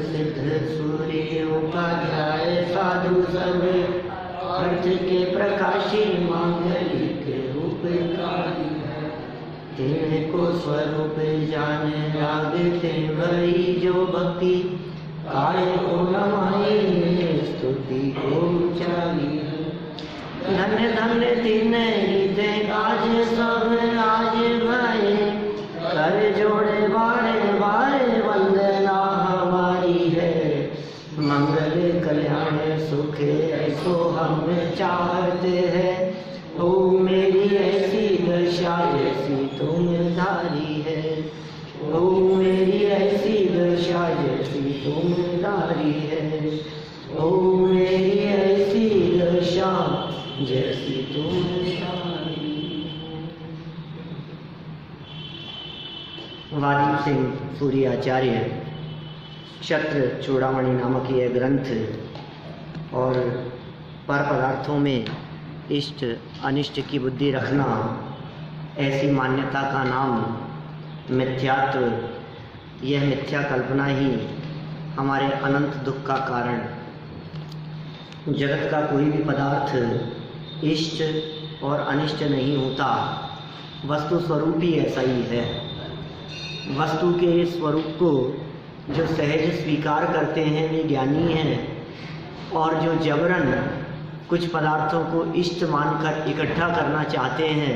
सिद्ध सूर्य उपाध्याय साधु सब अर्थ के प्रकाशी मांगलिक उपकारी है। तिनको स्वरूप जाने लागते वही जो भक्ति आए को नमाई स्तुति को उचारी। धन्य धन्य तीन रीते आज सब आज भये कर जोड़े बारे बारे वंदना हमारी है। मंगल कल्याण सुख ऐसो हम चाहते हैं। ओ मेरी ऐसी दशा जैसी तुम धारी है। ओ मेरी ऐसी दशा जैसी तुम धारी है। ओ मेरी ऐसी दशा जैसी तुम धारी। वादी सिंह सूर्याचार्य क्षत्र चूड़ामणि नामक यह ग्रंथ और पर पदार्थों में इष्ट अनिष्ट की बुद्धि रखना, ऐसी मान्यता का नाम मिथ्यात्व। यह मिथ्या कल्पना ही हमारे अनंत दुख का कारण। जगत का कोई भी पदार्थ इष्ट और अनिष्ट नहीं होता, वस्तु स्वरूप ही ऐसा ही है। वस्तु के इस स्वरूप को जो सहज स्वीकार करते हैं वे ज्ञानी हैं, और जो जबरन कुछ पदार्थों को इष्ट मानकर इकट्ठा करना चाहते हैं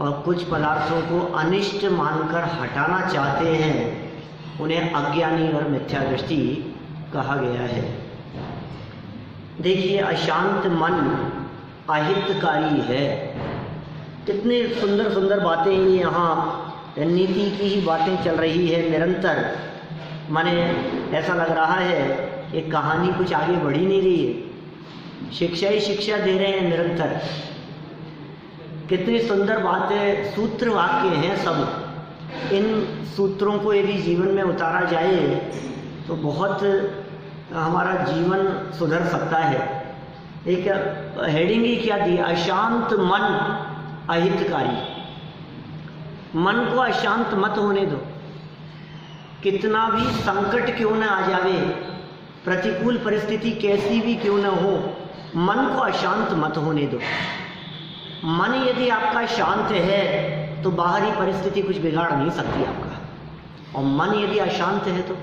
और कुछ पदार्थों को अनिष्ट मानकर हटाना चाहते हैं, उन्हें अज्ञानी और मिथ्या दृष्टि कहा गया है। देखिए, अशांत मन अहितकारी है। कितनी सुंदर सुंदर बातें यहाँ नीति की ही बातें चल रही है निरंतर। माने ऐसा लग रहा है कि कहानी कुछ आगे बढ़ ही नहीं रही है, शिक्षा ही शिक्षा दे रहे हैं निरंतर। कितनी सुंदर बातें, सूत्र वाक्य हैं सब। इन सूत्रों को यदि जीवन में उतारा जाए तो बहुत हमारा जीवन सुधर सकता है। एक हेडिंग ही क्या दी, अशांत मन अहितकारी। मन को अशांत मत होने दो। कितना भी संकट क्यों न आ जावे, प्रतिकूल परिस्थिति कैसी भी क्यों न हो, मन को अशांत मत होने दो। मन यदि आपका शांत है तो बाहरी परिस्थिति कुछ बिगाड़ नहीं सकती आपका। और मन यदि अशांत है तो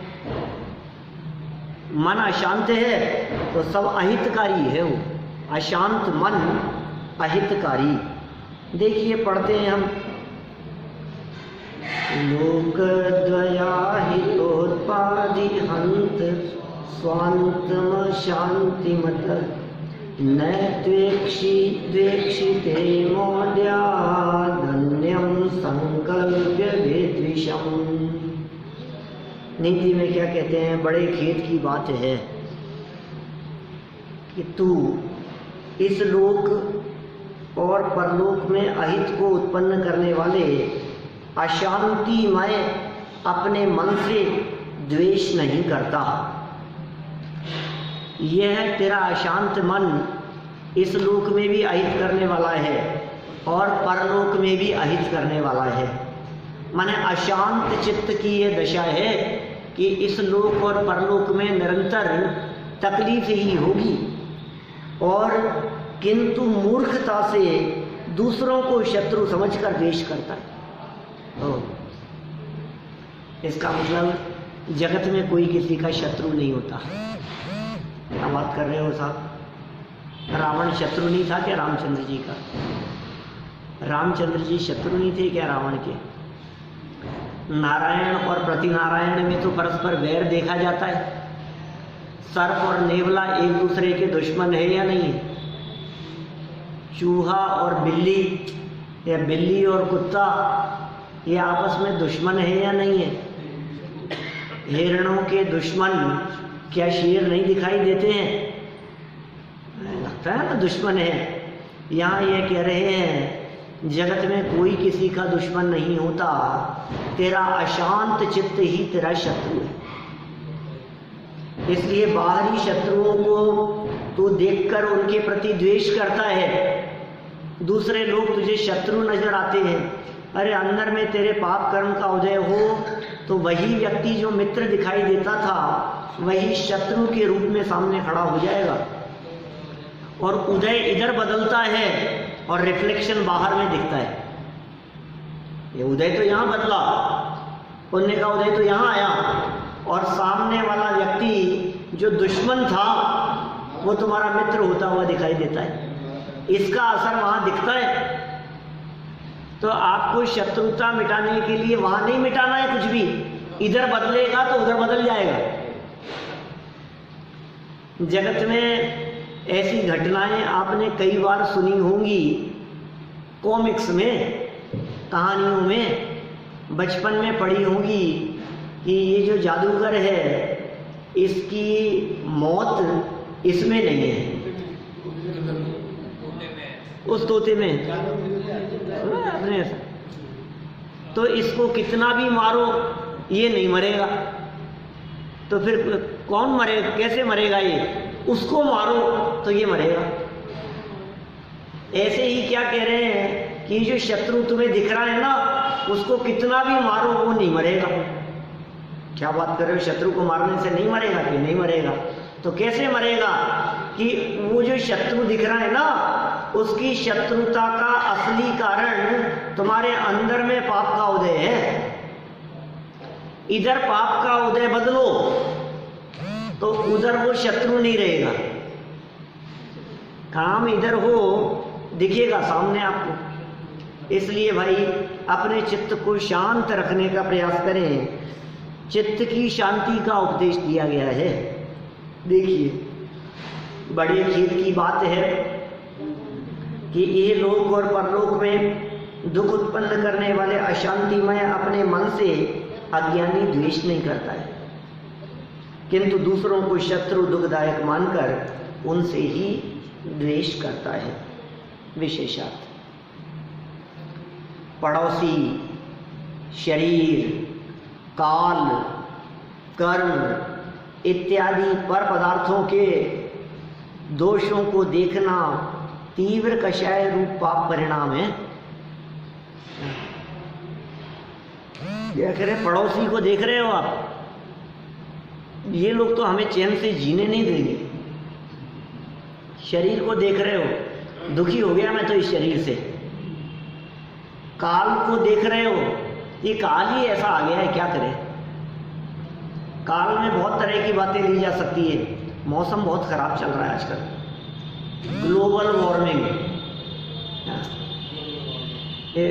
मन अशांत है तो सब अहितकारी है। वो अशांत मन अहितकारी। देखिए, पढ़ते हैं हम, लोकद्वया हितोत्पादि हंत स्वांतम शांतिमत न द्वेक्षिते मौल्या धन्यम संकल्प्य विद्विषम। नीति में क्या कहते हैं, बड़े खेद की बात है कि तू इस लोक और परलोक में अहित को उत्पन्न करने वाले अशांतिमय अपने मन से द्वेष नहीं करता। यह तेरा अशांत मन इस लोक में भी अहित करने वाला है और परलोक में भी अहित करने वाला है। माने अशांत चित्त की यह दशा है कि इस लोक और परलोक में निरंतर तकलीफ ही होगी, और किंतु मूर्खता से दूसरों को शत्रु समझकर द्वेष करता है। इसका मतलब जगत में कोई किसी का शत्रु नहीं होता। क्या बात कर रहे हो साहब? रावण शत्रु नहीं था क्या रामचंद्र जी का? रामचंद्र जी शत्रु नहीं थे क्या रावण के? नारायण और प्रतिनारायण में तो परस्पर वैर देखा जाता है। सर्प और नेवला एक दूसरे के दुश्मन है या नहीं? चूहा और बिल्ली या बिल्ली और कुत्ता ये आपस में दुश्मन है या नहीं है? हिरणों के दुश्मन क्या शेर नहीं दिखाई देते हैं? लगता है ना दुश्मन है। यहाँ ये कह रहे हैं जगत में कोई किसी का दुश्मन नहीं होता, तेरा अशांत चित्त ही तेरा शत्रु है। इसलिए बाहरी शत्रुओं को तू देखकर उनके प्रति द्वेष करता है। दूसरे लोग तुझे शत्रु नजर आते हैं। अरे अंदर में तेरे पाप कर्म का उदय हो तो वही व्यक्ति जो मित्र दिखाई देता था वही शत्रु के रूप में सामने खड़ा हो जाएगा। और उदय इधर बदलता है और रिफ्लेक्शन बाहर में दिखता है। ये उदय तो यहाँ बदला, पुण्य का उदय तो यहाँ आया, और सामने वाला व्यक्ति जो दुश्मन था वो तुम्हारा मित्र होता हुआ दिखाई देता है। इसका असर वहां दिखता है। तो आपको शत्रुता मिटाने के लिए वहां नहीं मिटाना है कुछ भी, इधर बदलेगा तो उधर बदल जाएगा। जगत में ऐसी घटनाएं आपने कई बार सुनी होंगी, कॉमिक्स में, कहानियों में, बचपन में पढ़ी होंगी कि ये जो जादूगर है इसकी मौत इसमें नहीं है, उस तोते में अपने। तो इसको कितना भी मारो ये नहीं मरेगा, तो फिर कौन मरेगा, कैसे मरेगा ये? उसको मारो तो ये मरेगा। ऐसे ही क्या कह रहे हैं कि जो शत्रु तुम्हें दिख रहा है ना, उसको कितना भी मारो वो नहीं मरेगा। क्या बात कर रहे हो, शत्रु को मारने से नहीं मरेगा? कि नहीं मरेगा। तो कैसे मरेगा? कि वो जो शत्रु दिख रहा है ना, उसकी शत्रुता का असली कारण तुम्हारे अंदर में पाप का उदय है। इधर पाप का उदय बदलो तो उधर वो शत्रु नहीं रहेगा। काम इधर हो दिखेगा सामने आपको। इसलिए भाई अपने चित्त को शांत रखने का प्रयास करें। चित्त की शांति का उपदेश दिया गया है। देखिए बड़े खेद की बात है कि ये लोक और परलोक में दुख उत्पन्न करने वाले अशांतिमय अपने मन से अज्ञानी द्वेष नहीं करता है, किंतु दूसरों को शत्रु दुखदायक मानकर उनसे ही द्वेष करता है। विशेषात पड़ोसी, शरीर, काल, कर्म इत्यादि पर पदार्थों के दोषों को देखना तीव्र कषाय रूप पाप परिणाम है। क्या कह रहे, पड़ोसी को देख रहे हो आप, ये लोग तो हमें चैन से जीने नहीं देंगे। शरीर को देख रहे हो, दुखी हो गया मैं तो इस शरीर से। काल को देख रहे हो, ये काल ही ऐसा आ गया है, क्या करें। काल में बहुत तरह की बातें ली जा सकती है। मौसम बहुत खराब चल रहा है आजकल, ग्लोबल वार्मिंग, ये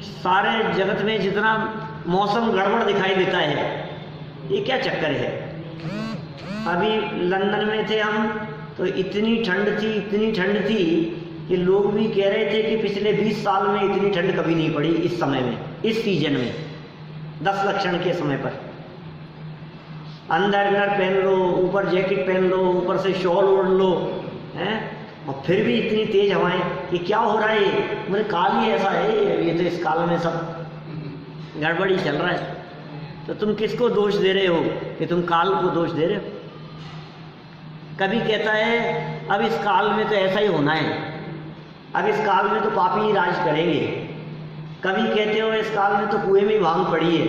सारे जगत में जितना मौसम गड़बड़ दिखाई देता है, ये क्या चक्कर है। अभी लंदन में थे हम तो इतनी ठंड थी कि लोग भी कह रहे थे कि पिछले 20 साल में इतनी ठंड कभी नहीं पड़ी इस समय में, इस सीजन में, 10 लक्षण के समय पर। अंदर इनर पहन लो, ऊपर जैकेट पहन लो, ऊपर से शॉल ओढ़ लो, हैं, और फिर भी इतनी तेज हवाएं, कि क्या हो रहा है। मुझे काल ही ऐसा है, ये तो इस काल में सब गड़बड़ी चल रहा है। तो तुम किसको दोष दे रहे हो कि तुम काल को दोष दे रहे हो। कभी कहता है अब इस काल में तो ऐसा ही होना है, अब इस काल में तो पापी ही राज करेंगे। कभी कहते हो इस काल में तो कुएं में भांग पड़ी है,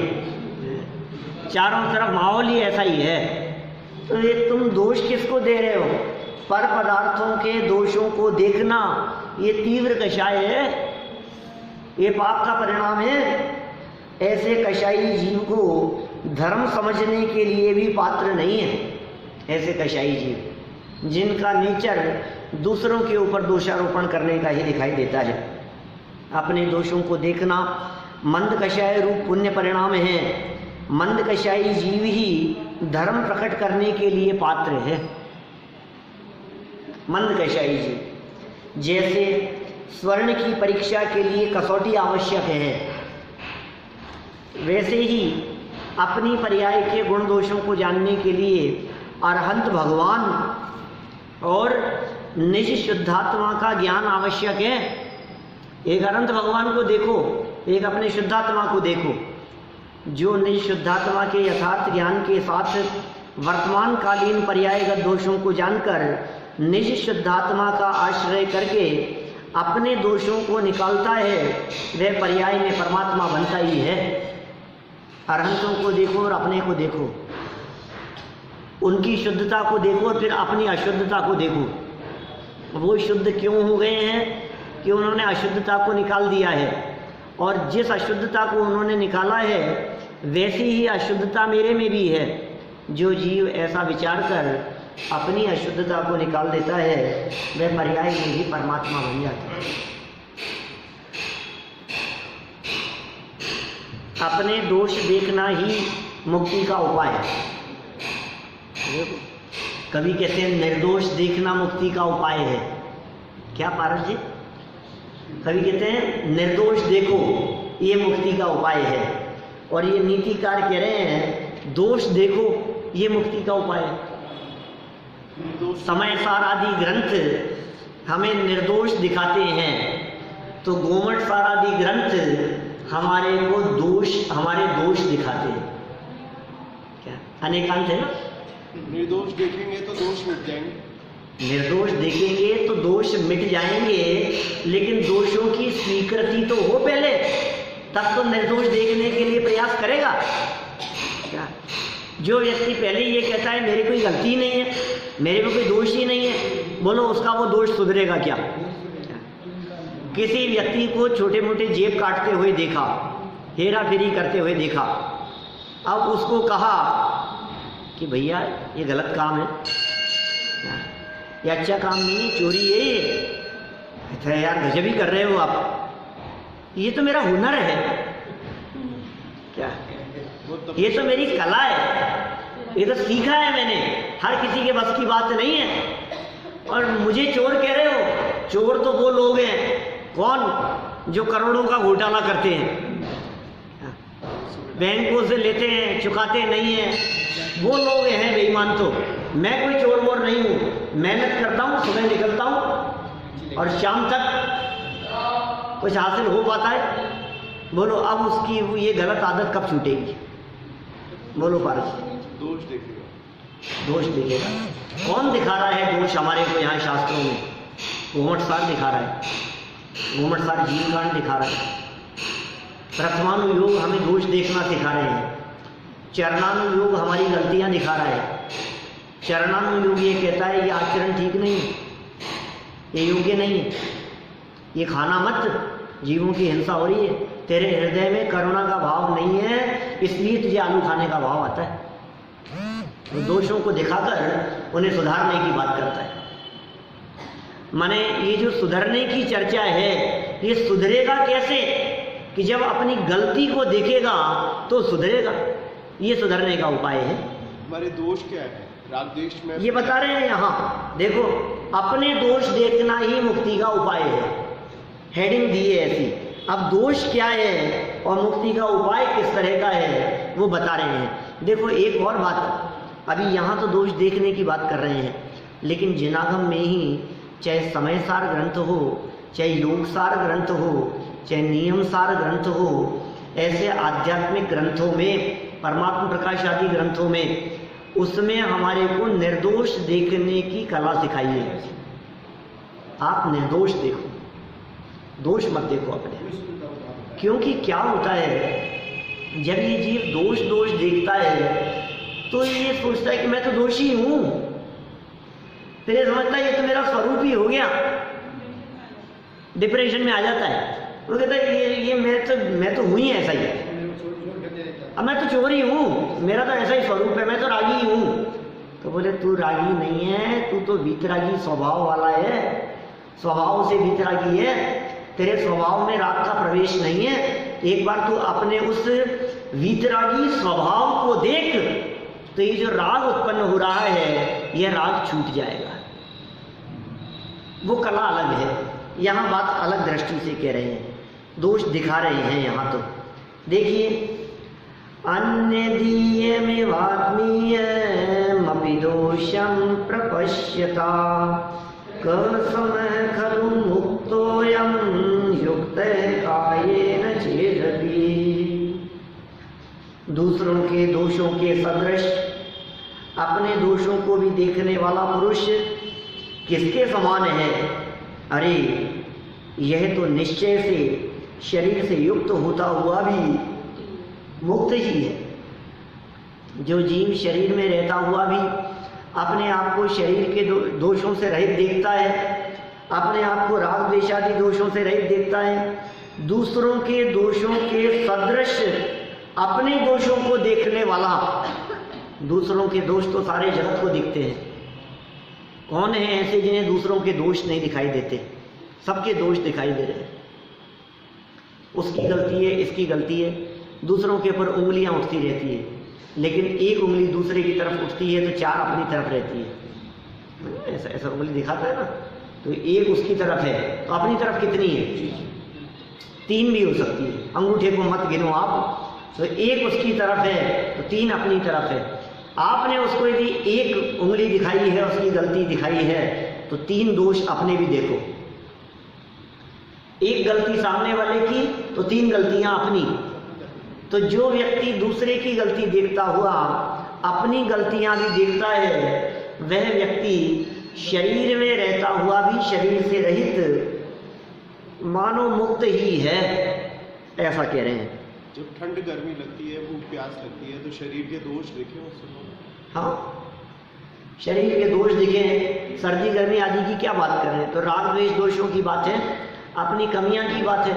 चारों तरफ माहौल ही ऐसा ही है। तो ये तुम दोष किसको दे रहे हो। पर पदार्थों के दोषों को देखना ये तीव्र कषाय है, ये पाप का परिणाम है। ऐसे कषाई जीव को धर्म समझने के लिए भी पात्र नहीं है। ऐसे कषाई जीव जिनका नेचर दूसरों के ऊपर दोषारोपण करने का ही दिखाई देता है। अपने दोषों को देखना मंद कषाय रूप पुण्य परिणाम है। मंद कषाई जीव ही धर्म प्रकट करने के लिए पात्र है। मंद कषाई जीव, जैसे स्वर्ण की परीक्षा के लिए कसौटी आवश्यक है, वैसे ही अपनी पर्याय के गुण दोषों को जानने के लिए अरहंत भगवान और निज शुद्धात्मा का ज्ञान आवश्यक है। एक अनंत भगवान को देखो, एक अपने शुद्धात्मा को देखो। जो निज शुद्धात्मा के यथार्थ ज्ञान के साथ वर्तमान कालीन पर्यायगत दोषों को जानकर निज शुद्धात्मा का आश्रय करके अपने दोषों को निकालता है, वह पर्याय में परमात्मा बनता ही है। अरहंतों को देखो और अपने को देखो, उनकी शुद्धता को देखो और फिर अपनी अशुद्धता को देखो। वो शुद्ध क्यों हो गए हैं कि उन्होंने अशुद्धता को निकाल दिया है, और जिस अशुद्धता को उन्होंने निकाला है वैसी ही अशुद्धता मेरे में भी है। जो जीव ऐसा विचार कर अपनी अशुद्धता को निकाल देता है वह पर्याय में ही परमात्मा बन जाता है। अपने दोष देखना ही मुक्ति का उपाय है। कभी कहते हैं निर्दोष देखना मुक्ति का उपाय है। क्या पारस जी? कभी कहते हैं निर्दोष देखो ये मुक्ति का उपाय है, और ये नीतिकार कह रहे हैं दोष देखो ये मुक्ति का उपाय है। समय सार आदि ग्रंथ हमें निर्दोष दिखाते हैं, तो गोमट सार आदि ग्रंथ हमारे को हमारे दोष दिखाते हैं। क्या अनेकांत है ना? निर्दोष देखेंगे तो दोष मिट जाएंगे, निर्दोष देखेंगे तो दोष मिट जाएंगे, लेकिन दोषों की स्वीकृति तो हो पहले, तब तो निर्दोष देखने के लिए प्रयास करेगा। क्या जो व्यक्ति पहले ये कहता है मेरी कोई गलती ही नहीं है, मेरे में कोई दोष ही नहीं है, बोलो उसका वो दोष सुधरेगा क्या? किसी व्यक्ति को छोटे मोटे जेब काटते हुए देखा, हेरा फेरी करते हुए देखा, अब उसको कहा कि भैया ये गलत काम है, ये अच्छा काम नहीं है, चोरी है ये, अच्छा यार गजब ही कर रहे हो आप, ये तो मेरा हुनर है, क्या ये तो मेरी कला है, ये तो सीखा है मैंने, हर किसी के बस की बात नहीं है। और मुझे चोर कह रहे हो? चोर तो वो लोग हैं, कौन? जो करोड़ों का घोटाला करते हैं, बैंकों से लेते हैं, चुकाते नहीं हैं, वो लोग हैं बेईमान। तो मैं कोई चोर वोर नहीं हूँ, मेहनत करता हूँ, सुबह निकलता हूँ और शाम तक कुछ हासिल हो पाता है। बोलो अब उसकी ये गलत आदत कब छूटेगी? बोलो पारस। दोष देखेगा। दोष देखेगा। कौन दिखा रहा है दोष हमारे को यहाँ शास्त्रों में? घूमट सार दिखा रहा है, घूमट सार जीव कांड दिखा रहा है। प्रथमानुयोग हमें दोष देखना सिखा रहे हैं, चरणानुयोग हमारी गलतियाँ दिखा रहा है। चरणानुयोग ये कहता है ये आचरण ठीक नहीं है, ये योग्य नहीं है, ये खाना मत, जीवों की हिंसा हो रही है, तेरे हृदय में करुणा का भाव नहीं है, इसलिए तुझे आलू खाने का भाव आता है। तो दोषों को दिखाकर उन्हें सुधारने की बात करता है। माने ये जो सुधरने की चर्चा है, ये सुधरेगा कैसे? कि जब अपनी गलती को देखेगा तो सुधरेगा, ये सुधरने का उपाय है। हमारे दोष क्या है? राग द्वेष में ये बता रहे हैं यहाँ, देखो अपने दोष देखना ही मुक्ति का उपाय है, हेडिंग दी है ऐसी। अब दोष क्या है और मुक्ति का उपाय किस तरह का है वो बता रहे हैं। देखो एक और बात, अभी यहाँ तो दोष देखने की बात कर रहे हैं, लेकिन जिनागम में ही चाहे समय सार ग्रंथ हो, चाहे योग सार ग्रंथ हो, चाहे नियम सार ग्रंथ हो, ऐसे आध्यात्मिक ग्रंथों में, परमात्मा प्रकाश आदि ग्रंथों में, उसमें हमारे को निर्दोष देखने की कला सिखाई है। आप निर्दोष देखो, दोष मत देखो अपने। क्योंकि क्या होता है, जब ये जीव दोष देखता है तो ये सोचता है कि मैं तो दोषी हूं, फिर ये समझता है ये तो मेरा स्वरूप ही हो गया, डिप्रेशन में आ जाता है। वो कहता है ये मैं तो हूं ही ऐसा ही, अब मैं तो चोर ही हूँ, मेरा तो ऐसा ही स्वरूप है, मैं तो रागी हूँ। तो बोले तू रागी नहीं है, तू तो वीतरागी स्वभाव वाला है, स्वभाव से वीतरागी है, तेरे स्वभाव में राग का प्रवेश नहीं है। एक बार तू अपने उस वीतरागी स्वभाव को देख, तो ये जो राग उत्पन्न हो रहा है यह राग छूट जाएगा। वो कला अलग है, यहाँ बात अलग दृष्टि से कह रहे हैं, दोष दिखा रहे हैं यहाँ। तो देखिए, अन्यदीयमिवात्मीयमपि दोषं प्रपश्यता कसमः खलु मुक्तोऽयं युक्तः कायेन चेदपि। दूसरों के दोषों के सदृश अपने दोषों को भी देखने वाला पुरुष किसके समान है? अरे यह तो निश्चय से शरीर से युक्त होता हुआ भी मुक्त ही है। जो जीव शरीर में रहता हुआ भी अपने आप को शरीर के दोषों से रहित देखता है, अपने आप को राग द्वेषादि दोषों से रहित देखता है, दूसरों के दोषों के सदृश अपने दोषों को देखने वाला, दूसरों के दोष तो सारे जगत को दिखते हैं, कौन है ऐसे जिन्हें दूसरों के दोष नहीं दिखाई देते? सबके दोष दिखाई दे रहे हैं। उसकी गलती है, इसकी गलती है, दूसरों के ऊपर उंगलियां उठती रहती है, लेकिन एक उंगली दूसरे की तरफ उठती है तो चार अपनी तरफ रहती है। ऐसा ऐसा उंगली दिखाता है ना, तो एक उसकी तरफ है तो अपनी तरफ कितनी है? 3 भी हो सकती है। अंगूठे को मत गिनो आप, तो एक उसकी तरफ है तो 3 अपनी तरफ है। आपने उसको यदि एक उंगली दिखाई है, उसकी गलती दिखाई है, तो 3 दोष अपने भी देखो। एक गलती सामने वाले की तो 3 गलतियां अपनी। तो जो व्यक्ति दूसरे की गलती देखता हुआ अपनी गलतियां भी देखता है, वह व्यक्ति शरीर में रहता हुआ भी शरीर से रहित मानो मुक्त ही है, ऐसा कह रहे हैं। जब ठंड गर्मी लगती है, भूख प्यास लगती है, तो शरीर के दोष देखे उससे। हाँ, शरीर के दोष दिखे, सर्दी गर्मी आदि की क्या बात कर रहे हैं? तो राग द्वेष दोषों की बात है, अपनी कमियां की बात है।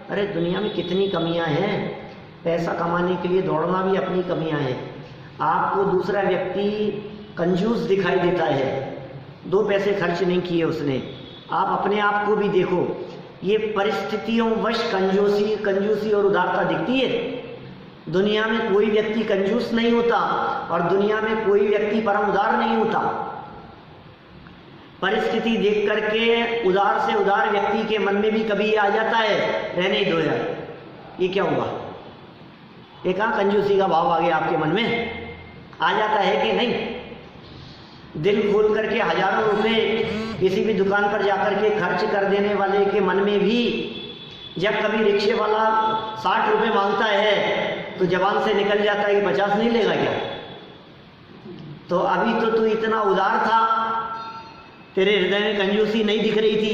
अरे दुनिया में कितनी कमियां हैं, पैसा कमाने के लिए दौड़ना भी अपनी कमियां हैं। आपको दूसरा व्यक्ति कंजूस दिखाई देता है, 2 पैसे खर्च नहीं किए उसने, आप अपने आप को भी देखो, ये परिस्थितियों वश कंजूसी और उदारता दिखती है। दुनिया में कोई व्यक्ति कंजूस नहीं होता और दुनिया में कोई व्यक्ति परम उदार नहीं होता। परिस्थिति देख करके उदार से उदार व्यक्ति के मन में भी कभी ये आ जाता है, रहने दो यार, ये क्या हुआ? ये कहाँ कंजूसी का भाव आ गया आपके मन में? आ जाता है कि नहीं? दिल खोल करके हजारों रुपए किसी भी दुकान पर जाकर के खर्च कर देने वाले के मन में भी जब कभी रिक्शे वाला 60 रुपए मांगता है तो जबान से निकल जाता है कि 50 नहीं लेगा क्या? तो अभी तो तू इतना उदार था, तेरे हृदय में कंजूसी नहीं दिख रही थी।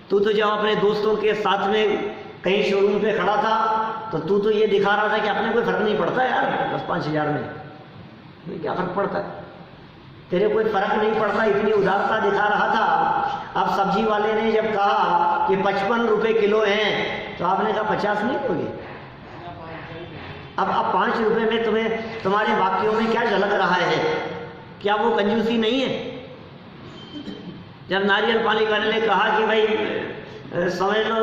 तू तो जब अपने दोस्तों के साथ में कहीं शोरूम पे खड़ा था तो तू तो ये दिखा रहा था कि अपने कोई फर्क नहीं पड़ता यार, 10-5 हज़ार में क्या फर्क पड़ता है, तेरे कोई फर्क नहीं पड़ता, इतनी उदारता दिखा रहा था। अब सब्जी वाले ने जब कहा कि 55 रुपए किलो हैं तो आपने कहा 50 नहीं दोगे? अब 5 रुपए में तुम्हारे वाक्यों में क्या झलक रहा है? क्या वो कंजूसी नहीं है? जब नारियल पानी वाले ने कहा कि भाई समझ लो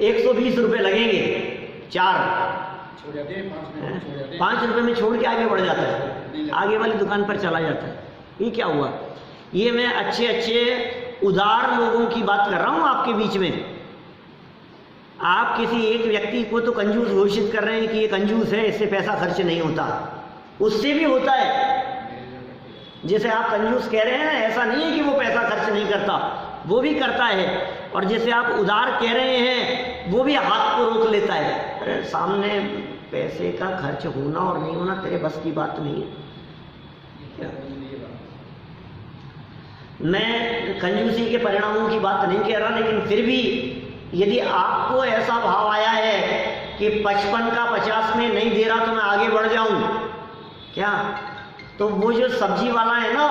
120 रुपए लगेंगे 4, 5 रुपए में छोड़ के आगे बढ़ जाता है, आगे वाली दुकान पर चला जाता है। ये क्या हुआ? ये मैं अच्छे उदार लोगों की बात कर रहा हूं आपके बीच में। आप किसी एक व्यक्ति को तो कंजूस घोषित कर रहे हैं कि ये कंजूस है, इससे पैसा खर्च नहीं होता, उससे भी होता है। जैसे आप कंजूस कह रहे हैं ना, ऐसा नहीं है कि वो पैसा खर्च नहीं करता, वो भी करता है। और जैसे आप उदार कह रहे हैं, वो भी हाथ को रोक लेता है। अरे सामने पैसे का खर्च होना और नहीं होना तेरे बस की बात नहीं है क्या? मैं कंजूसी के परिणामों की बात नहीं कह रहा, लेकिन फिर भी यदि आपको ऐसा भाव आया है कि 55 का 50 में नहीं दे रहा तो मैं आगे बढ़ जाऊं क्या, तो वो जो सब्जी वाला है ना,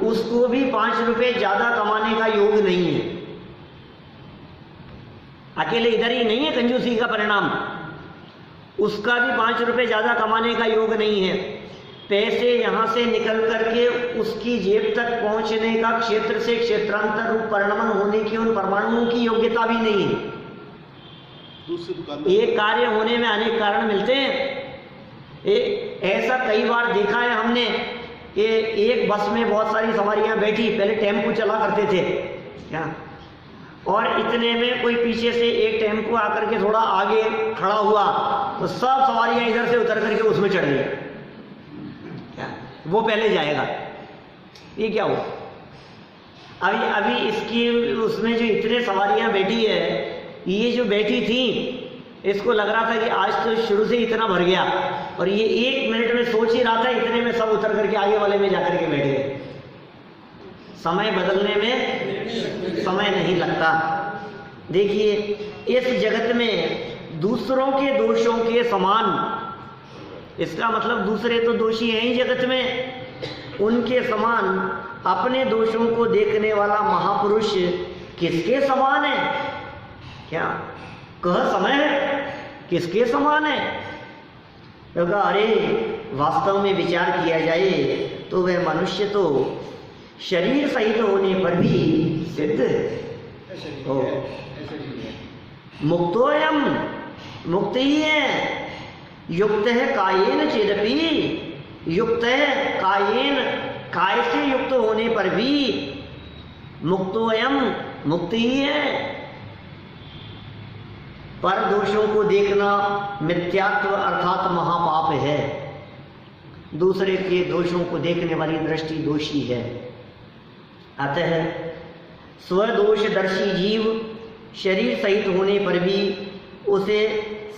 उसको भी 5 रुपए ज्यादा कमाने का योग नहीं है। अकेले इधर ही नहीं है कंजूसी का परिणाम, उसका भी 5 रुपए ज्यादा कमाने का योग नहीं है। पैसे यहां से निकल करके उसकी जेब तक पहुंचने का क्षेत्र से क्षेत्रांतर रूप परिणमन होने की उन परमाणुओं की योग्यता भी नहीं है। एक कार्य होने में अनेक कारण मिलते हैं। ऐसा कई बार देखा है हमने कि एक बस में बहुत सारी सवारियां बैठी, पहले टेम्पो चला करते थे क्या, और इतने में कोई पीछे से एक टेम्पो आकर के थोड़ा आगे खड़ा हुआ तो सब सवारियां इधर से उतर करके उसमें चढ़ गई क्या, वो पहले जाएगा। ये क्या हुआ? अभी इसकी उसमें जो इतने सवारियां बैठी है, ये जो बैठी थी इसको लग रहा था कि आज तो शुरू से इतना भर गया, और ये 1 मिनट में सोच ही रहा था, इतने में सब उतर करके आगे वाले में जाकर के बैठ गए। समय बदलने में समय नहीं लगता। देखिए इस जगत में दूसरों के दोषों के समान। इसका मतलब दूसरे तो दोषी हैं ही जगत में, उनके समान अपने दोषों को देखने वाला महापुरुष किसके समान है? क्या कह समय है, किसके समान है? तो कहा अरे वास्तव में विचार किया जाए तो वह मनुष्य तो शरीर सहित होने पर भी सिद्ध है। मुक्तोयम, मुक्त ही है, युक्त है कायेन चेदपि, युक्त है कायेन, काय से युक्त होने पर भी मुक्तोयम, मुक्त ही है। पर दोषों को देखना मिथ्यात्व अर्थात महापाप है। दूसरे के दोषों को देखने वाली दृष्टि दोषी है। अतः स्वदोषदर्शी जीव शरीर सहित होने पर भी उसे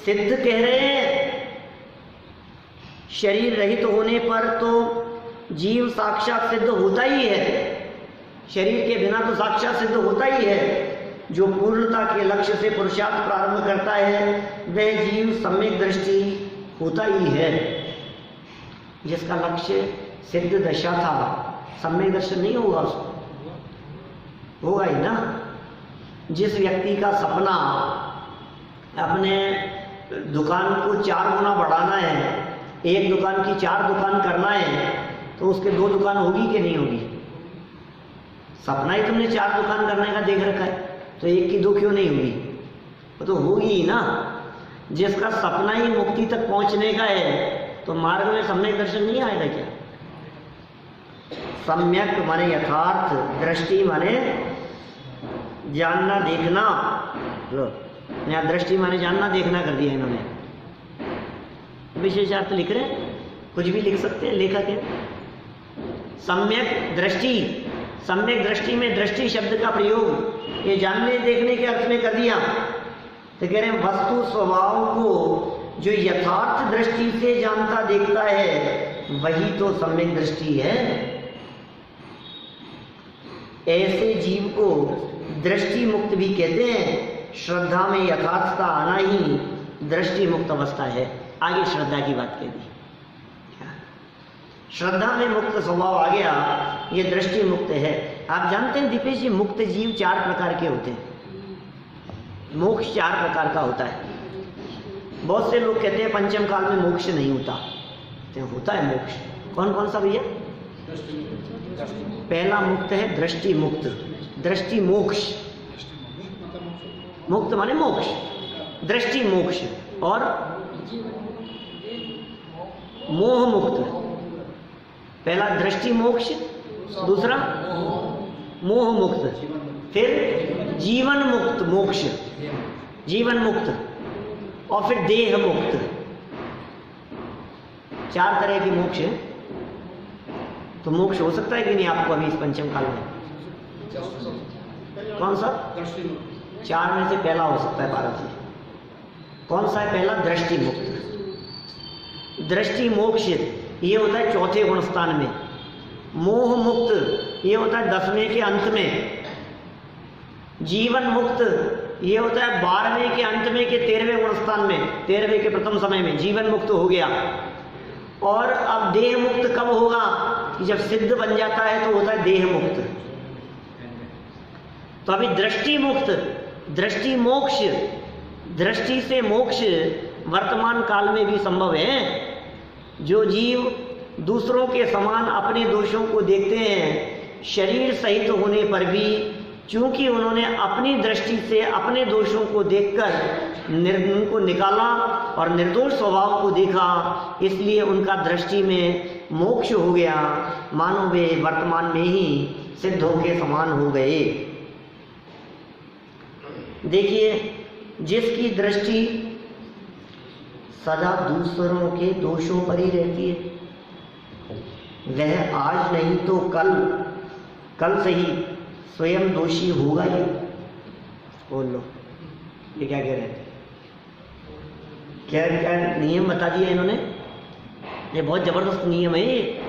सिद्ध कह रहे हैं। शरीर रहित होने पर तो जीव साक्षात सिद्ध होता ही है, शरीर के बिना तो साक्षात सिद्ध होता ही है। जो पूर्णता के लक्ष्य से पुरुषार्थ प्रारंभ करता है वह जीव सम्यक दृष्टि होता ही है। जिसका लक्ष्य सिद्ध दशा था, सम्यक दर्शन नहीं होगा उसको, होगा ही ना। जिस व्यक्ति का सपना अपने दुकान को 4 गुना बढ़ाना है, एक दुकान की 4 दुकान करना है, तो उसके 2 दुकान होगी कि नहीं होगी? सपना ही तुमने 4 दुकान करने का देख रखा है, तो 1 की 2 क्यों नहीं होगी? वो तो होगी ही ना। जिसका सपना ही मुक्ति तक पहुंचने का है, तो मार्ग में सम्यक दर्शन नहीं आएगा क्या? सम्यक माने यथार्थ, दृष्टि माने जानना देखना। लो यहाँ दृष्टि माने जानना देखना कर दिया इन्होंने। विशेषार्थ लिख रहे हैं, कुछ भी लिख सकते हैं लेखक है। सम्यक दृष्टि, सम्यक दृष्टि में दृष्टि शब्द का प्रयोग ये जानने देखने के अर्थ में कर दिया। तो कह रहे हैं वस्तु स्वभाव को जो यथार्थ दृष्टि से जानता देखता है वही तो सम्यक दृष्टि है। ऐसे जीव को दृष्टि मुक्त भी कहते हैं। श्रद्धा में यथार्थता आना ही दृष्टि मुक्त अवस्था है। आगे श्रद्धा की बात कह दी। श्रद्धा में मुक्त स्वभाव आ गया, ये दृष्टि मुक्त है। आप जानते हैं दीपेश जी, मुक्त जीव 4 प्रकार के होते हैं। मोक्ष 4 प्रकार का होता है। बहुत से लोग कहते हैं पंचम काल में मोक्ष नहीं होता, तो होता है मोक्ष। कौन कौन सा भैया? पहला मुक्त है दृष्टि मुक्त, दृष्टि मोक्ष। मुक्त माने मोक्ष, दृष्टि मोक्ष। और मोह मुक्त, पहला दृष्टि मोक्ष, दूसरा मोह मुक्त, फिर जीवन मुक्त मोक्ष, जीवन मुक्त, और फिर देह मुक्त। 4 तरह के मोक्ष है। तो मोक्ष हो सकता है कि नहीं आपको अभी इस पंचम काल में? कौन सा? 4 में से पहला हो सकता है भारत में। कौन सा है पहला? दृष्टि मुक्त। दृष्टि मोक्ष ये होता है 4थे गुणस्थान में। मोह मुक्त ये होता है 10वें के अंत में। जीवन मुक्त ये होता है 12वें के अंत में के 13वें गुणस्थान में, 13वें के प्रथम समय में जीवन मुक्त हो गया। और अब देह मुक्त कब होगा? जब सिद्ध बन जाता है तो होता है देह मुक्त। तो अभी दृष्टि मुक्त, दृष्टि मोक्ष, दृष्टि से मोक्ष वर्तमान काल में भी संभव है। जो जीव दूसरों के समान अपने दोषों को देखते हैं, शरीर सहित होने पर भी चूंकि उन्होंने अपनी दृष्टि से अपने दोषों को देखकर उनको निकाला और निर्दोष स्वभाव को देखा, इसलिए उनका दृष्टि में मोक्ष हो गया। मानो वे वर्तमान में ही सिद्धों के समान हो गए। देखिए, जिसकी दृष्टि सदा दूसरों के दोषों पर ही रहती है, वह आज नहीं तो कल से ही स्वयं दोषी होगा ही। बोल लो, ये क्या कह रहे हैं? क्या क्या नियम बता दिया इन्होंने? ये बहुत जबरदस्त नियम है ये,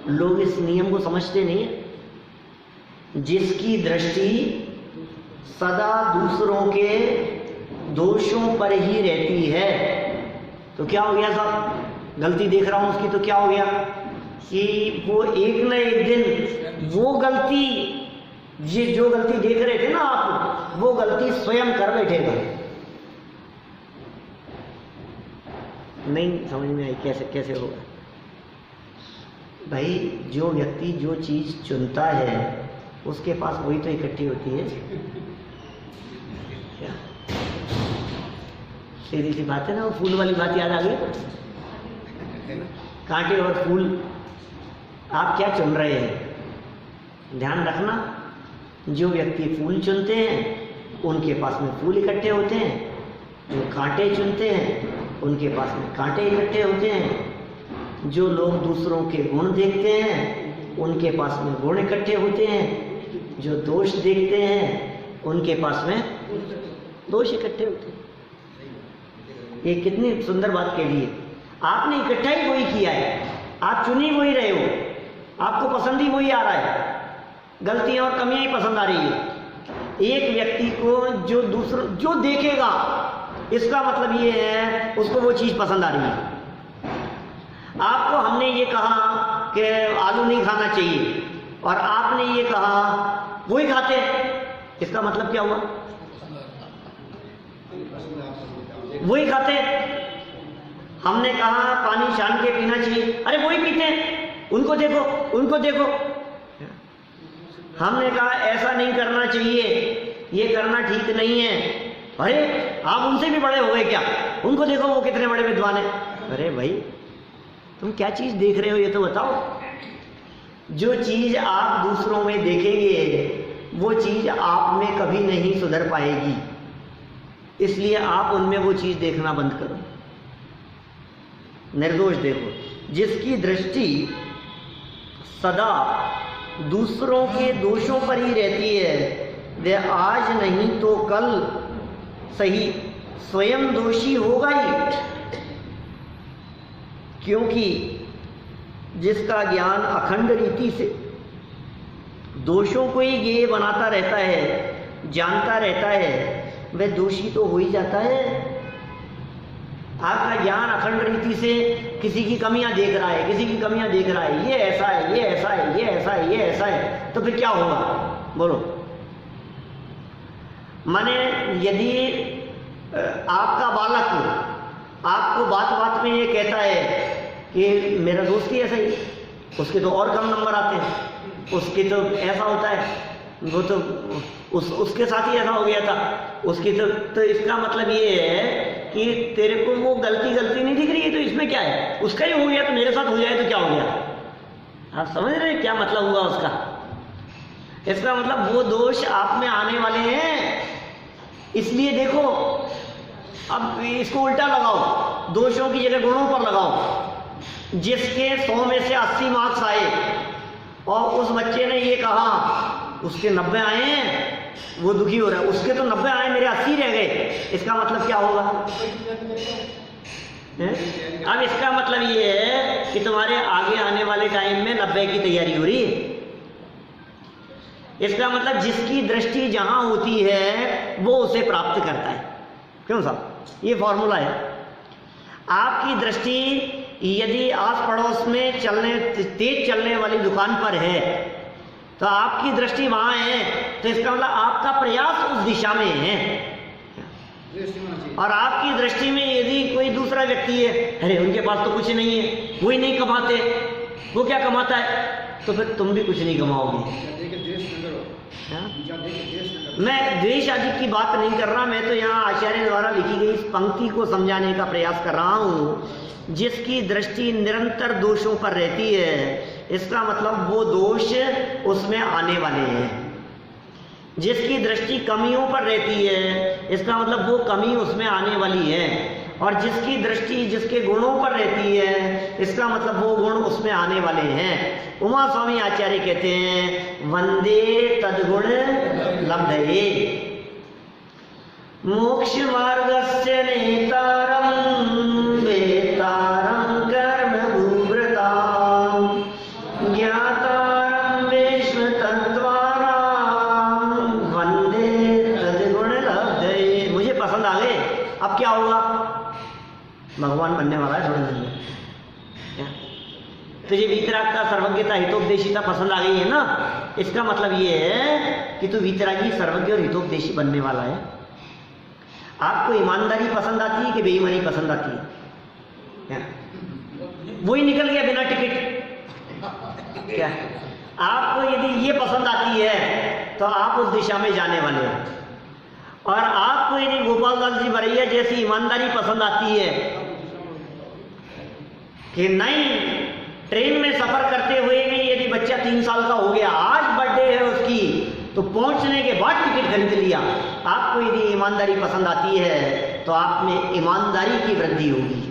लोग इस नियम को समझते नहीं है। जिसकी दृष्टि सदा दूसरों के दोषों पर ही रहती है। तो क्या हो गया साहब, गलती देख रहा हूं उसकी, तो क्या हो गया कि वो एक न एक दिन वो गलती, ये जो गलती देख रहे थे ना आप, वो गलती स्वयं कर बैठेगा। नहीं समझ में आई कैसे होगा भाई? जो व्यक्ति जो चीज चुनता है उसके पास वही तो इकट्ठी होती है। क्या सीधी सी बात है ना, वो फूल वाली बात याद आ गई। कांटे और फूल, आप क्या चुन रहे हैं? ध्यान रखना, जो व्यक्ति फूल चुनते हैं उनके पास में फूल इकट्ठे होते हैं, जो कांटे चुनते हैं उनके पास में कांटे इकट्ठे होते हैं, जो लोग दूसरों के गुण देखते हैं उनके पास में गुण इकट्ठे होते हैं, जो दोष देखते हैं उनके पास में दोष इकट्ठे होते हैं। ये कितनी सुंदर बात कह दी है। आपने इकट्ठा ही वही किया है, आप चुन ही वही रहे हो, आपको पसंद ही वही आ रहा है, गलतियां और कमियां ही पसंद आ रही है। एक व्यक्ति को जो दूसरा जो देखेगा, इसका मतलब ये है उसको वो चीज पसंद आ रही है। आपको हमने ये कहा कि आलू नहीं खाना चाहिए और आपने ये कहा वही खाते, इसका मतलब क्या हुआ? वही खाते। हमने कहा पानी छान के पीना चाहिए, अरे वही पीते हैं, उनको देखो उनको देखो। हमने कहा ऐसा नहीं करना चाहिए, ये करना ठीक नहीं है, अरे आप उनसे भी बड़े हो गए क्या, उनको देखो वो कितने बड़े विद्वान हैं। अरे भाई तुम क्या चीज देख रहे हो ये तो बताओ। जो चीज आप दूसरों में देखेंगे वो चीज आप में कभी नहीं सुधर पाएगी, इसलिए आप उनमें वो चीज देखना बंद करो। निर्दोष देखो। जिसकी दृष्टि सदा दूसरों के दोषों पर ही रहती है, वह आज नहीं तो कल सही स्वयं दोषी होगा ही, क्योंकि जिसका ज्ञान अखंड रीति से दोषों को ही ज्ञेय बनाता रहता है, जानता रहता है, वह दोषी तो हो ही जाता है। आपका ज्ञान अखंड रीति से किसी की कमियां देख रहा है, किसी की कमियां देख रहा है, ये ऐसा है, ये ऐसा है, ये ऐसा है, ये ऐसा है, तो फिर क्या होगा बोलो? माने यदि आपका बालक आपको बात बात में ये कहता है कि मेरा दोस्त ही ऐसा ही, उसके तो और कम नंबर आते हैं, उसके तो ऐसा होता है, वो तो उसके साथ ही ऐसा हो गया था, उसकी तो इसका मतलब ये है कि तेरे को वो गलती नहीं दिख रही है, तो इसमें क्या है, उसका ही हो गया तो मेरे साथ हो जाए तो क्या हो गया? आप समझ रहे हैं क्या मतलब हुआ उसका? इसका मतलब वो दोष आप में आने वाले हैं। इसलिए देखो, अब इसको उल्टा लगाओ, दोषों की जगह गुणों पर लगाओ। जिसके 100 में से 80 मार्क्स आए और उस बच्चे ने ये कहा उसके 90 आए हैं, वो दुखी हो रहा है, उसके तो 90 आए मेरे 80 रह गए, इसका मतलब क्या होगा? अब इसका मतलब ये है कि तुम्हारे आगे आने वाले टाइम में 90 की तैयारी हो रही है। इसका मतलब जिसकी दृष्टि जहां होती है वो उसे प्राप्त करता है। क्यों साहब? ये फॉर्मूला है। आपकी दृष्टि यदि आस पड़ोस में तेज चलने वाली दुकान पर है तो आपकी दृष्टि वहां है, तो इसका मतलब आपका प्रयास उस दिशा में है। और आपकी दृष्टि में यदि कोई दूसरा व्यक्ति है, अरे उनके पास तो कुछ नहीं है, वो ही नहीं कमाते, वो क्या कमाता है, तो फिर तुम भी कुछ नहीं कमाओगे। मैं द्वेष आदि की बात नहीं कर रहा, मैं तो यहाँ आचार्य द्वारा लिखी गई इस पंक्ति को समझाने का प्रयास कर रहा हूँ। जिसकी दृष्टि निरंतर दोषों पर रहती है, इसका मतलब वो दोष उसमें आने वाले हैं। जिसकी दृष्टि कमियों पर रहती है, इसका मतलब वो कमी उसमें आने वाली है। और जिसकी दृष्टि जिसके गुणों पर रहती है, इसका मतलब वो गुण उसमें आने वाले हैं। उमा स्वामी आचार्य कहते हैं, वंदे तद्गुण लब्धये मोक्ष मार्गस्य नेतारं वेतारं कर्म भूभृतां ज्ञातारं वेश्म तत्त्वानां वंदे तद्गुण लब्धये। मुझे पसंद आ गए, तुझे वीतराग का सर्वज्ञता हितोपदेशिता पसंद आ गई है ना, इसका मतलब ये है कि तू वीतरागी सर्वज्ञ और हितोपदेशी बनने वाला है। आपको ईमानदारी पसंद आती है कि बेईमानी पसंद आती है? वही निकल गया बिना टिकट। क्या आपको यदि ये पसंद आती है तो आप उस दिशा में जाने वाले हैं, और आपको यदि गोपाल दास जी बरैया जैसी ईमानदारी पसंद आती है कि नहीं, ट्रेन में सफर करते हुए भी यदि बच्चा 3 साल का हो गया, आज बर्थडे है उसकी, तो पहुंचने के बाद टिकट खरीद लिया। आपको यदि ईमानदारी पसंद आती है तो आप में ईमानदारी की वृद्धि होगी।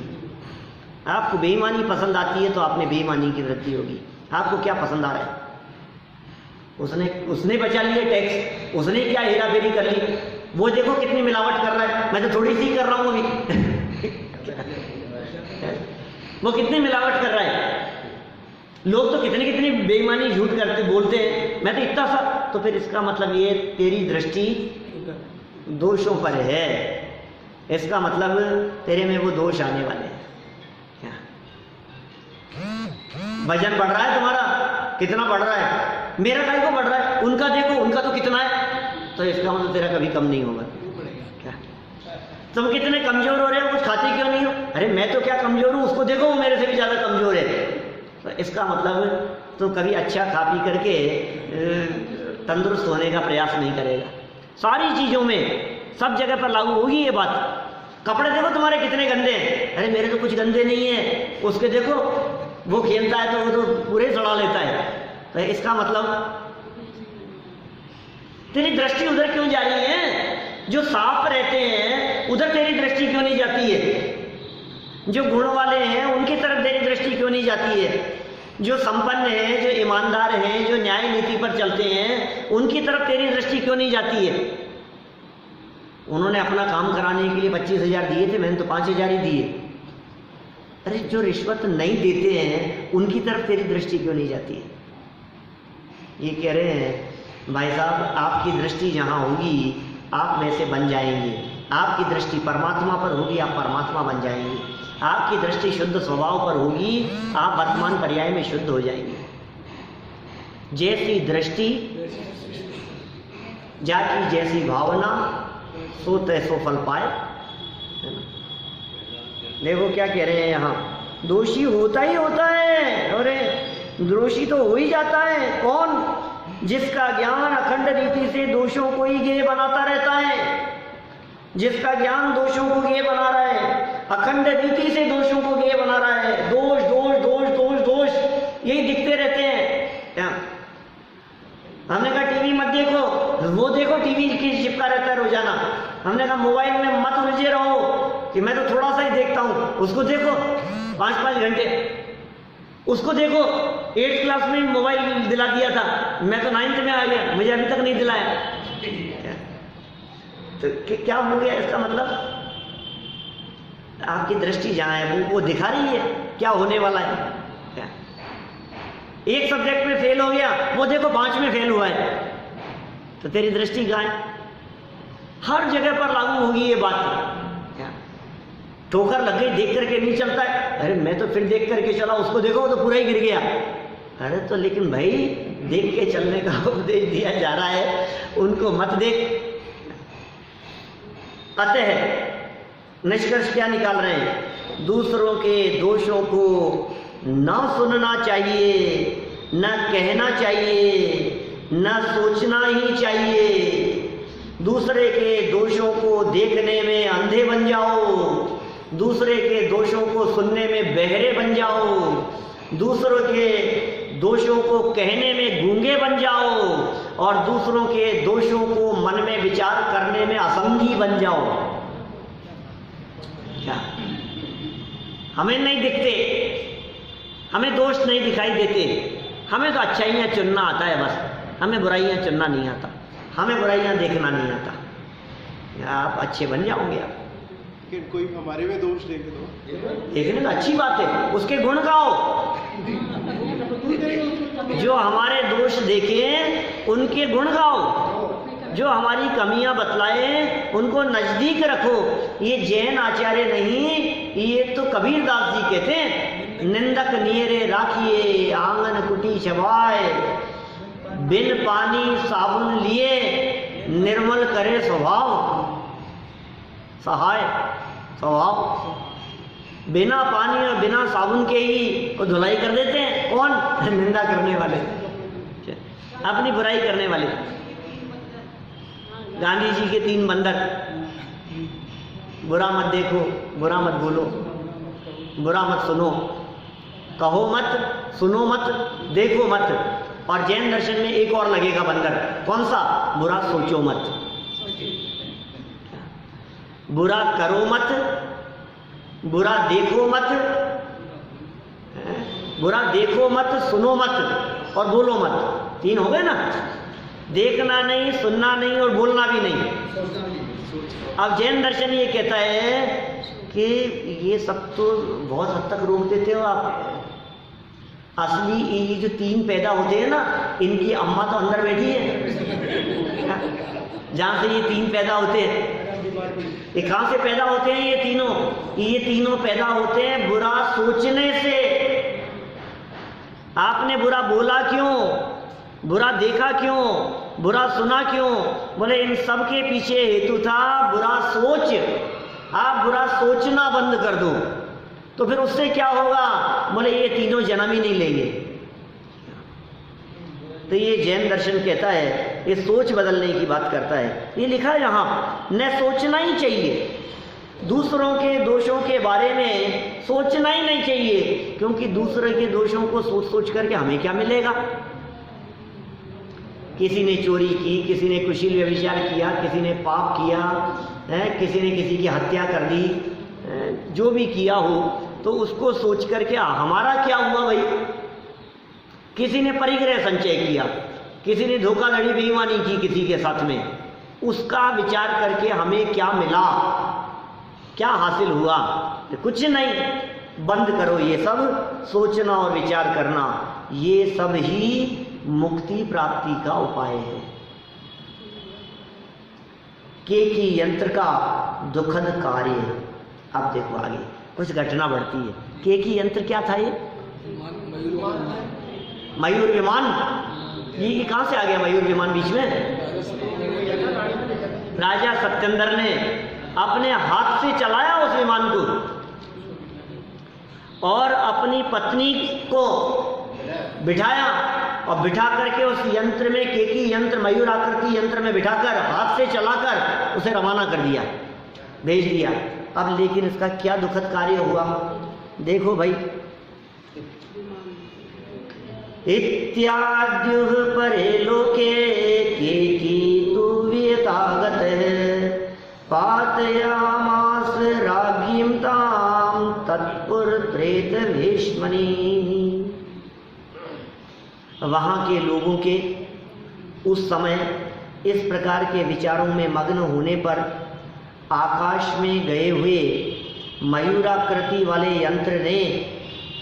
आपको बेईमानी पसंद आती है तो आप में बेईमानी की वृद्धि होगी। आपको क्या पसंद आ रहा है? उसने बचा लिए टैक्स, उसने क्या हेरा फेरी कर ली, वो देखो कितनी मिलावट कर रहा है, मैं तो थोड़ी सी कर रहा हूँ अभी। वो कितनी मिलावट कर रहा है, लोग तो कितनी कितनी बेईमानी झूठ करते बोलते हैं, मैं तो इतना सा। तो फिर इसका मतलब ये तेरी दृष्टि दोषों पर है, इसका मतलब तेरे में वो दोष आने वाले हैं। वजन बढ़ रहा है तुम्हारा, कितना बढ़ रहा है? मेरा काहे को बढ़ रहा है? उनका देखो, उनका तो कितना है, तो इसका मतलब तेरा कभी कम नहीं होगा। क्या तुम कितने कमजोर हो रहे हो, कुछ खाते क्यों नहीं हो? अरे मैं तो क्या कमजोर हूँ, उसको देखो वो मेरे से भी ज्यादा कमजोर है। तो इसका मतलब तो कभी अच्छा खा पी करके तंदुरुस्त होने का प्रयास नहीं करेगा। सारी चीजों में सब जगह पर लागू होगी ये बात। कपड़े देखो तुम्हारे कितने गंदे हैं, अरे मेरे तो कुछ गंदे नहीं है, उसके देखो वो खेलता है तो वो तो पूरे सड़ा लेता है। तो इसका मतलब तेरी दृष्टि उधर क्यों जा रही है? जो साफ रहते हैं उधर तेरी दृष्टि क्यों नहीं जाती है? जो गुण वाले हैं उनकी तरफ तेरी दृष्टि क्यों नहीं जाती है? जो संपन्न हैं, जो ईमानदार हैं, जो न्याय नीति पर चलते हैं, उनकी तरफ तेरी दृष्टि क्यों नहीं जाती है? उन्होंने अपना काम कराने के लिए 25,000 दिए थे, मैंने तो 5,000 ही दिए। अरे जो रिश्वत नहीं देते हैं उनकी तरफ तेरी दृष्टि क्यों नहीं जाती है? ये कह रहे हैं भाई साहब, आपकी दृष्टि जहाँ होगी आप वैसे बन जाएंगे। आपकी दृष्टि परमात्मा पर होगी, आप परमात्मा बन जाएंगे। आपकी दृष्टि शुद्ध स्वभाव पर होगी, आप वर्तमान पर्याय में शुद्ध हो जाएंगे। जैसी दृष्टि जाकी जैसी भावना, सो तैसो फल पाए। देखो क्या कह रहे हैं यहाँ, दोषी होता ही होता है। अरे दोषी तो हो ही जाता है। कौन? जिसका ज्ञान अखंड रीति से दोषों को ही गेय बनाता रहता है। जिसका ज्ञान दोषों को गेय बना रहा है, अखंड रीति से दोषों को गेय बना रहा है। दोष दोष दोष दोष दोष यही दिखते रहते हैं। क्या हमने कहा टीवी मत देखो, वो देखो टीवी की चिपका रहता है रोजाना। हमने कहा मोबाइल में मत उलझे रहो कि मैं तो थोड़ा सा ही देखता हूँ, उसको देखो 5-5 घंटे। उसको देखो 8th क्लास में मोबाइल दिला दिया था, मैं तो 9th में आ गया, मुझे अभी तक नहीं दिलाया। तो क्या हो गया? इसका मतलब आपकी दृष्टि जहाँ है वो दिखा रही है क्या होने वाला है। क्या एक सब्जेक्ट में फेल हो गया, वो देखो 5 में फेल हुआ है, तो तेरी दृष्टि कहाँ है? हर जगह पर लागू होगी ये बात। ठोकर लग गई, देख करके नहीं चलता है, अरे मैं तो फिर देख करके चला, उसको देखो वो तो पूरा ही गिर गया। अरे तो लेकिन भाई देख के चलने का उपदेश दिया जा रहा है, उनको मत देख। अतः निष्कर्ष क्या निकाल रहे हैं? दूसरों के दोषों को न सुनना चाहिए, न कहना चाहिए, न सोचना ही चाहिए। दूसरे के दोषों को देखने में अंधे बन जाओ, दूसरे के दोषों को सुनने में बहरे बन जाओ, दूसरों के दोषों को कहने में गूंगे बन जाओ, और दूसरों के दोषों को मन में विचार करने में असंगी बन जाओ। क्या हमें नहीं दिखते, हमें दोष नहीं दिखाई देते, हमें तो अच्छाइयाँ चुनना आता है बस, हमें बुराइयाँ चुनना नहीं आता, हमें बुराइयाँ देखना नहीं आता। आप अच्छे बन जाओगे। आप कोई हमारे में दोष देखे तो देखने तो अच्छी बात है, उसके गुण गाओ। जो हमारे दोष देखे उनके गुण गाओ, जो हमारी कमियां बतलाए उनको नजदीक रखो। ये जैन आचार्य नहीं, ये तो कबीरदास जी कहते हैं, निंदक नियरे राखिए आंगन कुटी छवाए, बिन पानी साबुन लिए निर्मल करे स्वभाव। सहाय स्वभाव, बिना पानी और बिना साबुन के ही वो धुलाई कर देते हैं। कौन? निंदा करने वाले, अपनी बुराई करने वाले। गांधी जी के 3 बंधक, बुरा मत देखो, बुरा मत बोलो, बुरा मत सुनो, कहो मत, सुनो मत, देखो मत। और जैन दर्शन में एक और लगेगा बंधक, कौन सा? बुरा सोचो मत, बुरा करो मत, बुरा देखो मत, बुरा देखो मत, सुनो मत और बोलो मत। 3 हो गए ना? देखना नहीं, सुनना नहीं और बोलना भी नहीं। अब जैन दर्शन ये कहता है कि ये सब तो बहुत हद तक रोक देते हो आप। असली ये जो 3 पैदा होते हैं ना, इनकी अम्मा तो अंदर बैठी है, जहाँ से ये 3 पैदा होते हैं। ये कहाँ से पैदा होते हैं ये तीनों? ये तीनों पैदा होते हैं बुरा सोचने से। आपने बुरा बोला क्यों? बुरा देखा क्यों? बुरा सुना क्यों? बोले इन सब के पीछे हेतु था बुरा सोच। आप बुरा सोचना बंद कर दो तो फिर उससे क्या होगा? बोले ये तीनों जन्म ही नहीं लेंगे। तो ये जैन दर्शन कहता है, ये सोच बदलने की बात करता है। ये लिखा है यहाँ, न सोचना ही चाहिए, दूसरों के दोषों के बारे में सोचना ही नहीं चाहिए, क्योंकि दूसरे के दोषों को सोच सोच करके हमें क्या मिलेगा? किसी ने चोरी की, किसी ने कुशील व्यभिचार किया, किसी ने पाप किया है, किसी ने किसी की हत्या कर दी, जो भी किया हो तो उसको सोच करके हमारा क्या हुआ भाई? किसी ने परिग्रह संचय किया, किसी ने धोखाधड़ी बेईमानी की किसी के साथ में, उसका विचार करके हमें क्या मिला, क्या हासिल हुआ? कुछ नहीं। बंद करो ये सब सोचना और विचार करना, ये सब ही मुक्ति प्राप्ति का उपाय है। केकी यंत्र का दुखद कार्य। अब देखो आगे कुछ घटना बढ़ती है। केकी यंत्र क्या था ये? मयूर विमान। ये कहां से आ गया मयूर विमान बीच में? राजा सत्येंद्र ने अपने हाथ से चलाया उस विमान को और अपनी पत्नी को बिठाया और बिठा करके उस यंत्र में, केकी यंत्र, मयूर आकृति यंत्र में बिठाकर हाथ से चलाकर उसे रवाना कर दिया, भेज दिया। अब लेकिन इसका क्या दुखद कार्य हुआ? देखो भाई, इत्याद्युः परे लोके केकी तु वियतागत पातयामास राज्ञीं तां तत्पुरत्रेत भीष्मणि। वहाँ के लोगों के उस समय इस प्रकार के विचारों में मग्न होने पर आकाश में गए हुए मयूराकृति वाले यंत्र ने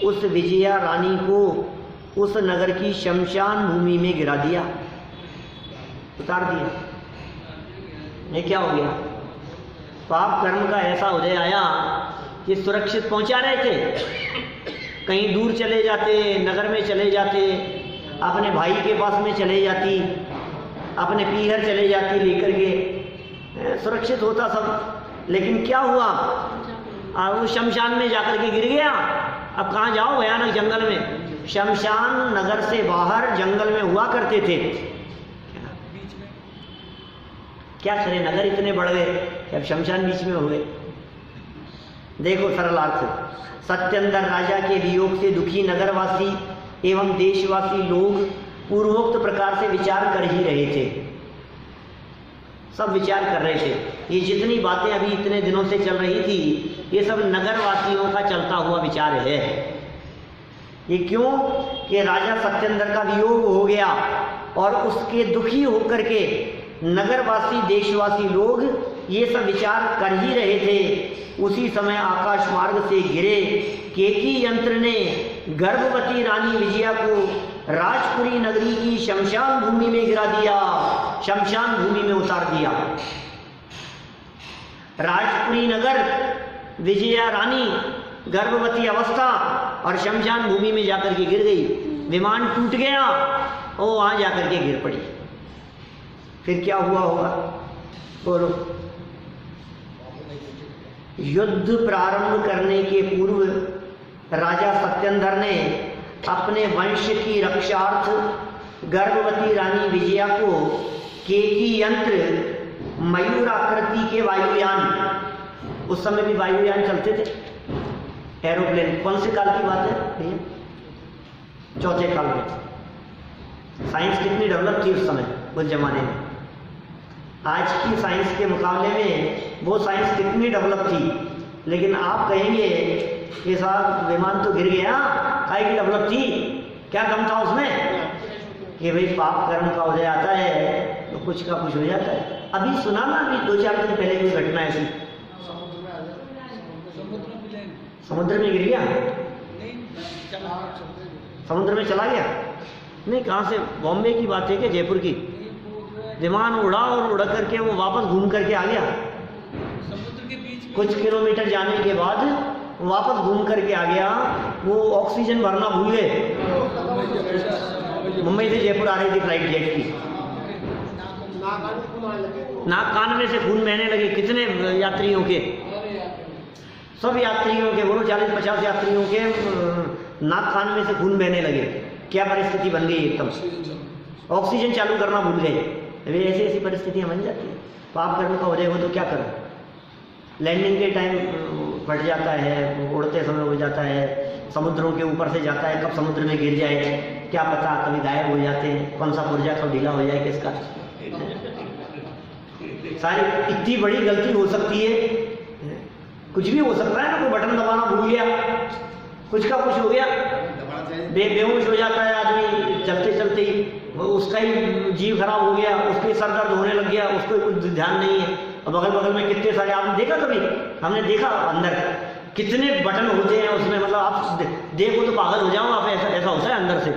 उस विजया रानी को उस नगर की शमशान भूमि में गिरा दिया, उतार दिया। ये क्या हो गया? पाप कर्म का ऐसा उदय आया कि सुरक्षित पहुंचा रहे थे, कहीं दूर चले जाते, नगर में चले जाते, अपने भाई के पास में चले जाती, अपने पीहर चले जाती लेकर के, सुरक्षित होता सब। लेकिन क्या हुआ? वो शमशान में जाकर के गिर गया। अब कहाँ जाओ? भयानक जंगल में। शमशान नगर से बाहर जंगल में हुआ करते थे। क्या करे, नगर इतने बढ़ गए कि अब शमशान बीच में हो गए। देखो सरल अर्थ, सत्येंद्र राजा के वियोग से दुखी नगरवासी एवं देशवासी लोग पूर्वोक्त प्रकार से विचार कर ही रहे थे, सब विचार कर रहे थे। ये जितनी बातें अभी इतने दिनों से चल रही थी, ये सब नगरवासियों का चलता हुआ विचार है। ये क्यों? कि राजा सत्येंद्र का वियोग हो गया और उसके दुखी होकर के नगरवासी देशवासी लोग ये सब विचार कर ही रहे थे। उसी समय आकाश मार्ग से गिरे केकी यंत्र ने गर्भवती रानी विजया को राजपुरी नगरी की शमशान भूमि में गिरा दिया, शमशान भूमि में उतार दिया। राजपुरी नगर, विजया रानी, गर्भवती अवस्था और शमशान भूमि में जाकर के गिर गई। विमान टूट गया और वहां जाकर के गिर पड़ी। फिर क्या हुआ होगा बोलो? युद्ध प्रारंभ करने के पूर्व राजा सत्येंद्र ने अपने वंश की रक्षार्थ गर्भवती रानी विजया को केकी यंत्र मयूराकृति के वायुयान, उस समय भी वायुयान चलते थे, एरोप्लेन, कौन से काल की बात है भैया? चौथे काल में। साइंस कितनी डेवलप थी उस समय, उस जमाने में। आज की साइंस के मुकाबले में वो साइंस कितनी डेवलप थी। लेकिन आप कहेंगे कि साहब विमान तो गिर गया, काहे की डेवलप थी, क्या कम था उसमें? कि भाई पाप कर्म का उदय आता है तो कुछ का कुछ हो जाता है। अभी सुना ना, अभी 2-4 दिन पहले कोई घटना ऐसी, समुद्र में गिर गया, समुद्र में चला गया। नहीं, कहाँ से? बॉम्बे की बात है कि जयपुर की? विमान उड़ा और उड़ करके वो वापस घूम करके आ गया। समुद्र के बीच में कुछ किलोमीटर जाने के बाद वापस घूम करके आ गया। वो ऑक्सीजन भरना भूल गए। मुंबई से जयपुर आ रही थी फ्लाइट जेट की, नाक कान में से खून बहने लगे। कितने यात्रियों के? सब यात्रियों के, बोलो 40-50 यात्रियों के नाक कान में से खून बहने लगे। क्या परिस्थिति बन गई एकदम? ऑक्सीजन चालू करना भूल गए। ऐसी ऐसी परिस्थितियां बन जाती है। पाप कर्म का उदय हो तो क्या करें? लैंडिंग के टाइम फट जाता है, उड़ते समय हो जाता है, समुद्रों के ऊपर से जाता है, कब समुद्र में गिर जाए क्या पता, कभी गायब हो जाते हैं, कौन सा पुर्जा कब ढीला हो जाए किसका। सारी इतनी बड़ी गलती हो सकती है, कुछ भी हो सकता है ना। कोई बटन दबाना भूल गया, कुछ का कुछ हो गया, बेहोश हो जाता है आदमी चलते चलते ही, उसका ही जीव खराब हो गया, उसके सर दर्द होने लग गया, उसको कुछ ध्यान नहीं है। और बगल बगल में कितने सारे, आपने देखा कभी? हमने देखा अंदर कितने बटन होते हैं उसमें, मतलब आप देखो तो पागल हो जाओ आप। ऐसा होता है अंदर से।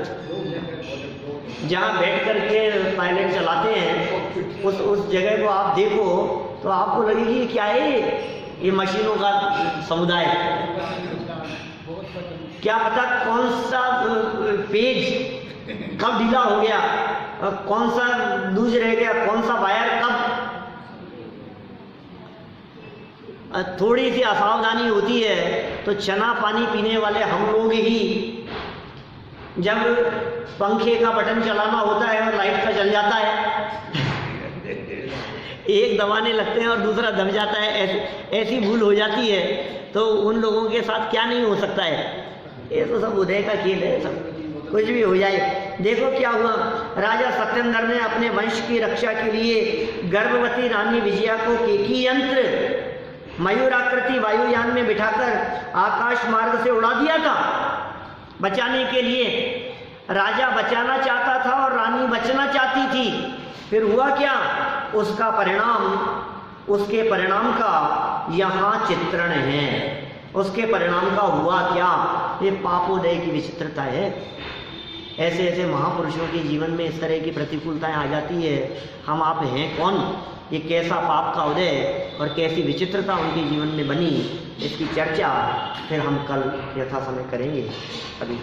जहाँ बैठ करके पायलट चलाते हैं उस जगह को आप देखो तो आपको लगेगी क्या है ये मशीनों का समुदाय। क्या पता कौन सा पेज कब ढीला हो गया, कौन सा लूज रह गया, कौन सा वायर कब। थोड़ी सी असावधानी होती है तो चना पानी पीने वाले हम लोग ही, जब पंखे का बटन चलाना होता है और लाइट का जल जाता है एक दबाने लगते हैं और दूसरा दब जाता है, ऐसी भूल हो जाती है। तो उन लोगों के साथ क्या नहीं हो सकता है। ये तो सब उदय का खेल है, सब कुछ भी हो जाए। देखो क्या हुआ, राजा सत्येंद्र ने अपने वंश की रक्षा के लिए गर्भवती रानी विजया को केकी यंत्र मयूराकृति वायुयान में बिठाकर आकाश मार्ग से उड़ा दिया था बचाने के लिए। राजा बचाना चाहता था और रानी बचना चाहती थी। फिर हुआ क्या, उसका परिणाम, उसके परिणाम का यहाँ चित्रण है। उसके परिणाम का हुआ क्या, ये पापोदय की विचित्रता है। ऐसे ऐसे महापुरुषों के जीवन में इस तरह की प्रतिकूलताएं आ जाती है। हम आप हैं कौन, ये कैसा पाप का उदय और कैसी विचित्रता उनके जीवन में बनी, इसकी चर्चा फिर हम कल यथा समय करेंगे। अभी